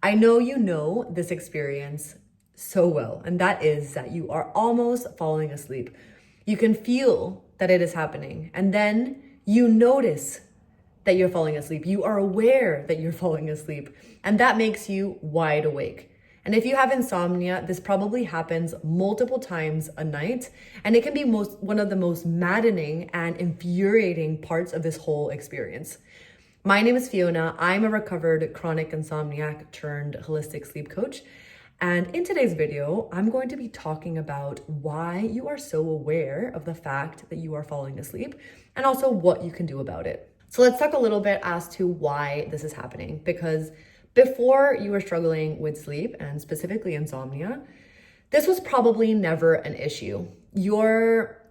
I know you know this experience so well, and that is that you are almost falling asleep. You can feel that it is happening, and then you notice that you're falling asleep. You are aware that you're falling asleep, and that makes you wide awake. And if you have insomnia, this probably happens multiple times a night, and it can be one of the most maddening and infuriating parts of this whole experience. My name is Fiona. I'm a recovered chronic insomniac turned holistic sleep coach. And in today's video, I'm going to be talking about why you are so aware of the fact that you are falling asleep and also what you can do about it. So let's talk a little bit as to why this is happening, because before you were struggling with sleep and specifically insomnia, this was probably never an issue. Your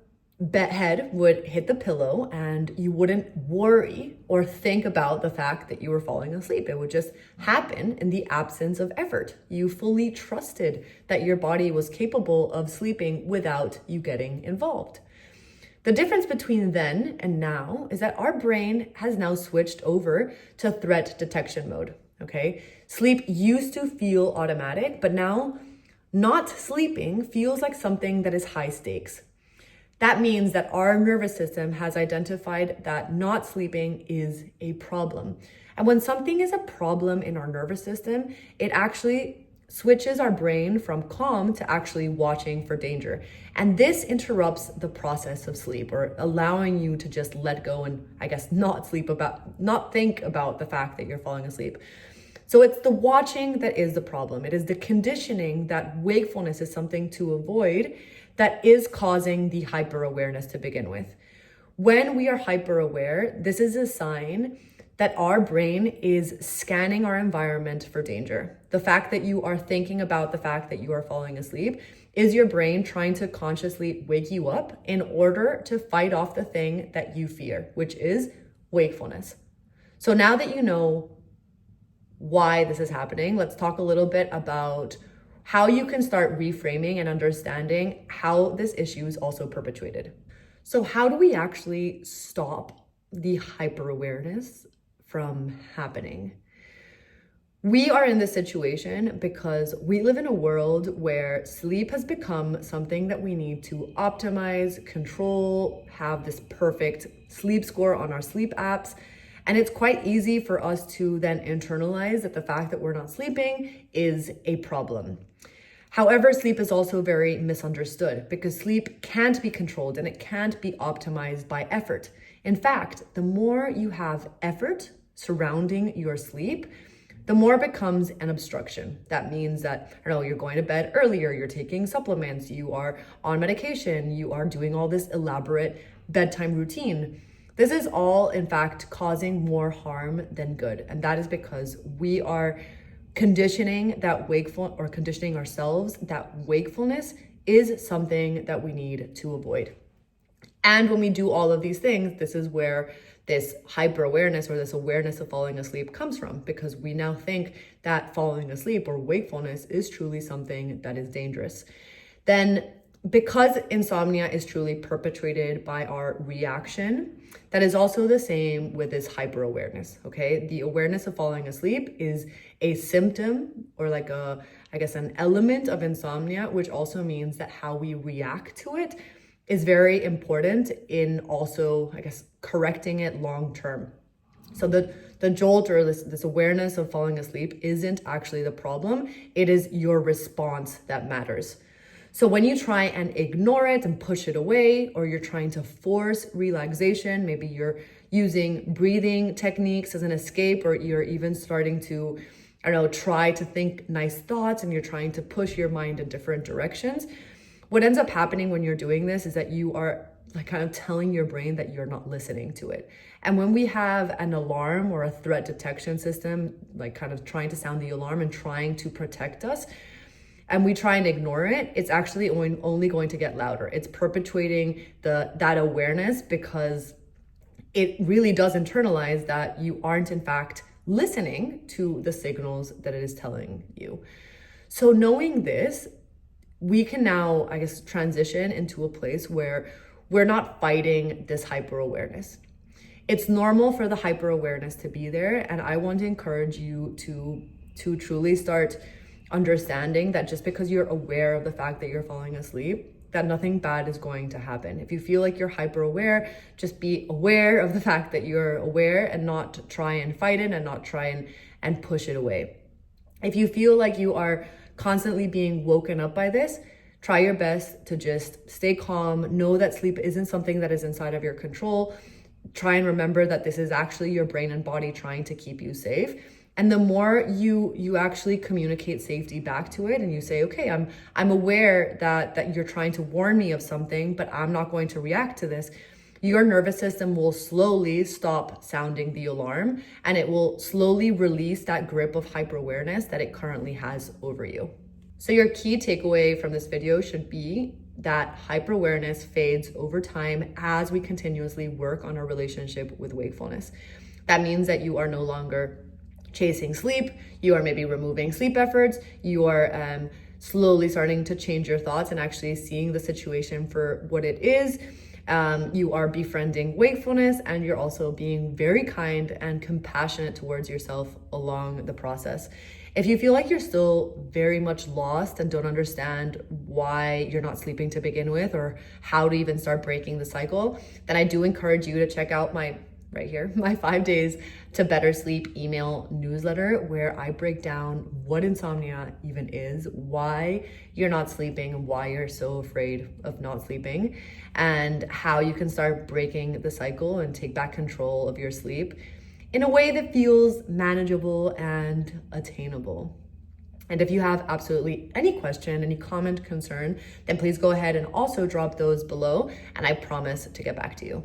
head would hit the pillow and you wouldn't worry or think about the fact that you were falling asleep. It would just happen in the absence of effort. You fully trusted that your body was capable of sleeping without you getting involved. The difference between then and now is that our brain has now switched over to threat detection mode, okay? Sleep used to feel automatic, but now not sleeping feels like something that is high stakes. That means that our nervous system has identified that not sleeping is a problem. And when something is a problem in our nervous system, it actually switches our brain from calm to actually watching for danger. And this interrupts the process of sleep, or allowing you to just let go and not think about the fact that you're falling asleep. So it's the watching that is the problem. It is the conditioning that wakefulness is something to avoid that is causing the hyperawareness to begin with. When we are hyper-aware, this is a sign that our brain is scanning our environment for danger. The fact that you are thinking about the fact that you are falling asleep is your brain trying to consciously wake you up in order to fight off the thing that you fear, which is wakefulness. So now that you know why this is happening, let's talk a little bit about how you can start reframing and understanding how this issue is also perpetuated. So how do we actually stop the hyper-awareness from happening? We are in this situation because we live in a world where sleep has become something that we need to optimize, control, have this perfect sleep score on our sleep apps. And it's quite easy for us to then internalize that the fact that we're not sleeping is a problem. However, sleep is also very misunderstood because sleep can't be controlled and it can't be optimized by effort. In fact, the more you have effort surrounding your sleep, the more it becomes an obstruction. That means that, you're going to bed earlier, you're taking supplements, you are on medication, you are doing all this elaborate bedtime routine. This is all, in fact, causing more harm than good. And that is because we are conditioning ourselves that wakefulness is something that we need to avoid. And when we do all of these things, this is where this hyper awareness or this awareness of falling asleep comes from, because we now think that falling asleep or wakefulness is truly something that is dangerous. Then, because insomnia is truly perpetrated by our reaction, that is also the same with this hyper awareness, okay? The awareness of falling asleep is a symptom or an element of insomnia, which also means that how we react to it is very important in also, correcting it long term. So the jolt or this awareness of falling asleep isn't actually the problem. It is your response that matters. So when you try and ignore it and push it away, or you're trying to force relaxation, maybe you're using breathing techniques as an escape, or you're even starting to, try to think nice thoughts and you're trying to push your mind in different directions. What ends up happening when you're doing this is that you are telling your brain that you're not listening to it. And when we have an alarm or a threat detection system, trying to sound the alarm and trying to protect us, and we try and ignore it, it's actually only going to get louder. It's perpetuating that awareness because it really does internalize that you aren't in fact listening to the signals that it is telling you. So knowing this, we can now, transition into a place where we're not fighting this hyper awareness. It's normal for the hyper awareness to be there, and I want to encourage you to to truly start understanding that just because you're aware of the fact that you're falling asleep, that nothing bad is going to happen. If you feel like you're hyper aware, just be aware of the fact that you're aware and not try and fight it and not try and push it away. If you feel like you are constantly being woken up by this, try your best to just stay calm. Know that sleep isn't something that is inside of your control. Try and remember that this is actually your brain and body trying to keep you safe. And the more you actually communicate safety back to it, and you say, okay, I'm aware that you're trying to warn me of something, but I'm not going to react to this, your nervous system will slowly stop sounding the alarm, and it will slowly release that grip of hyperawareness that it currently has over you. So your key takeaway from this video should be that hyperawareness fades over time as we continuously work on our relationship with wakefulness. That means that you are no longer chasing sleep, you are maybe removing sleep efforts, you are slowly starting to change your thoughts and actually seeing the situation for what it is. You are befriending wakefulness, and you're also being very kind and compassionate towards yourself along the process. If you feel like you're still very much lost and don't understand why you're not sleeping to begin with, or how to even start breaking the cycle, then I do encourage you to check out my 5 days to better sleep email newsletter, where I break down what insomnia even is, why you're not sleeping, and why you're so afraid of not sleeping, and how you can start breaking the cycle and take back control of your sleep in a way that feels manageable and attainable. And if you have absolutely any question, any comment, concern, then please go ahead and also drop those below, and I promise to get back to you.